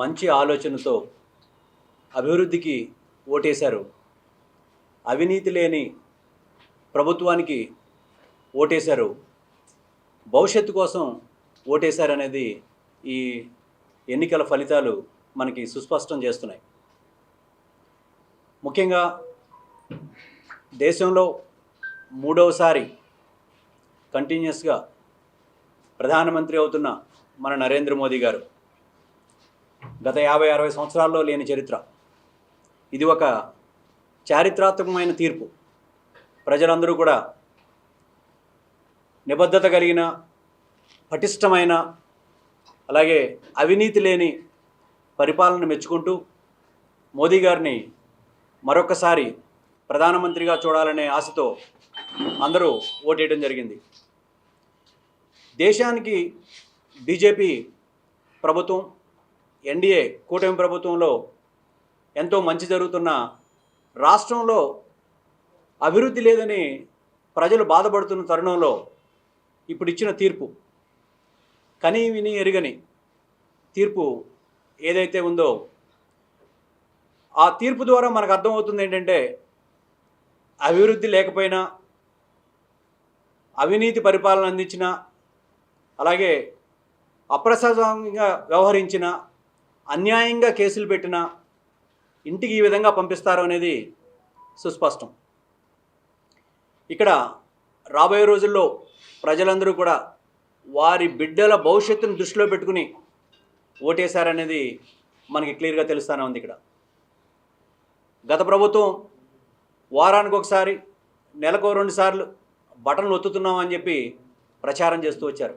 మంచి ఆలోచనతో అభివృద్ధికి ఓటేశారు, అవినీతి లేని ప్రభుత్వానికి ఓటేశారు, భవిష్యత్తు కోసం ఓటేశారనేది ఈ ఎన్నికల ఫలితాలు మనకి సుస్పష్టం చేస్తున్నాయి. ముఖ్యంగా దేశంలో మూడవసారి కంటిన్యూస్గా ప్రధానమంత్రి అవుతున్న మన నరేంద్ర మోదీ గారు గత 50-60 సంవత్సరాల్లో లేని చరిత్ర. ఇది ఒక చారిత్రాత్మకమైన తీర్పు. ప్రజలందరూ కూడా నిబద్ధత కలిగిన, పటిష్టమైన, అలాగే అవినీతి లేని పరిపాలన మెచ్చుకుంటూ మోదీ గారిని మరొకసారి ప్రధానమంత్రిగా చూడాలనే ఆశతో అందరూ ఓటేయడం జరిగింది. దేశానికి బీజేపీ ప్రభుత్వం, ఎన్డీఏ కూటమి ప్రభుత్వంలో ఎంతో మంచి జరుగుతున్న రాష్ట్రంలో అభివృద్ధి లేదని ప్రజలు బాధపడుతున్న తరుణంలో ఇప్పుడు ఇచ్చిన తీర్పు, కని విని ఎరుగని తీర్పు ఏదైతే ఉందో, ఆ తీర్పు ద్వారా మనకు అర్థమవుతుంది ఏంటంటే, అభివృద్ధి లేకపోయినా, అవినీతి పరిపాలన అందించిన, అలాగే అప్రజాస్వామ్యంగా వ్యవహరించిన, అన్యాయంగా కేసులు పెట్టిన ఇంటికి ఈ విధంగా పంపిస్తారు అనేది సుస్పష్టం. ఇక్కడ రాబోయే రోజుల్లో ప్రజలందరూ కూడా వారి బిడ్డల భవిష్యత్తును దృష్టిలో పెట్టుకుని ఓటేశారనేది మనకి క్లియర్గా తెలుస్తూనే ఉంది. ఇక్కడ గత ప్రభుత్వం వారానికి ఒకసారి, నెలకు 2 సార్లు బటన్లు ఒత్తుతున్నామని చెప్పి ప్రచారం చేస్తూ వచ్చారు.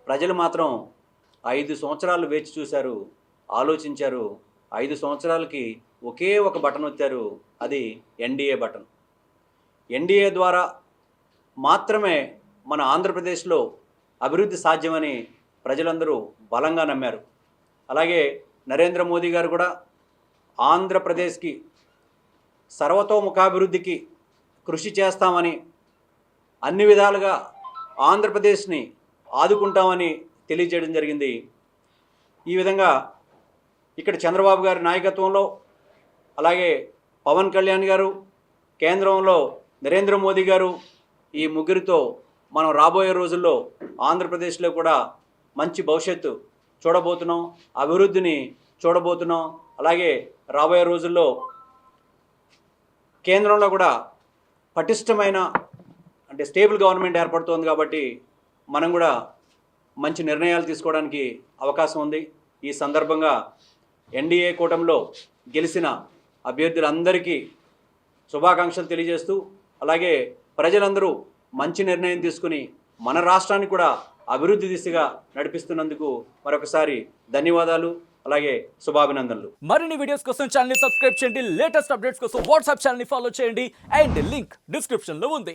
ప్రజలు మాత్రం 5 సంవత్సరాలు వేచి చూశారు, ఆలోచించారు. 5 సంవత్సరాలకి ఒకే ఒక బటన్ వచ్చారు, అది ఎన్డీఏ బటన్. ఎన్డీఏ ద్వారా మాత్రమే మన ఆంధ్రప్రదేశ్లో అభివృద్ధి సాధ్యమని ప్రజలందరూ బలంగా నమ్మారు. అలాగే నరేంద్ర మోదీ గారు కూడా ఆంధ్రప్రదేశ్కి సర్వతోముఖాభివృద్ధికి కృషి చేస్తామని, అన్ని విధాలుగా ఆంధ్రప్రదేశ్ని ఆదుకుంటామని తెలియజేయడం జరిగింది. ఈ విధంగా ఇక్కడ చంద్రబాబు గారి నాయకత్వంలో, అలాగే పవన్ కళ్యాణ్ గారు, కేంద్రంలో నరేంద్ర మోదీ గారు, ఈ ముగ్గురితో మనం రాబోయే రోజుల్లో ఆంధ్రప్రదేశ్లో కూడా మంచి భవిష్యత్తు చూడబోతున్నాం, అభివృద్ధిని చూడబోతున్నాం. అలాగే రాబోయే రోజుల్లో కేంద్రంలో కూడా పటిష్టమైన, అంటే స్టేబుల్ గవర్నమెంట్ ఏర్పడుతోంది కాబట్టి మనం కూడా మంచి నిర్ణయాలు తీసుకోవడానికి అవకాశం ఉంది. ఈ సందర్భంగా ఎన్డీఏ కూటమిలో గెలిచిన అభ్యర్థులందరికీ శుభాకాంక్షలు తెలియజేస్తూ, అలాగే ప్రజలందరూ మంచి నిర్ణయం తీసుకుని మన రాష్ట్రాన్ని కూడా అభివృద్ధి దిశగా నడిపిస్తున్నందుకు మరొకసారి ధన్యవాదాలు, అలాగే శుభాభినందనలు. మరిన్ని వీడియోస్ కోసం ఛానల్ ని సబ్స్క్రైబ్ చేయండి, లేటెస్ట్ అప్డేట్స్ కోసం వాట్సాప్ ఛానల్ ని ఫాలో చేయండి, అండ్ లింక్ డిస్క్రిప్షన్ లో ఉంది.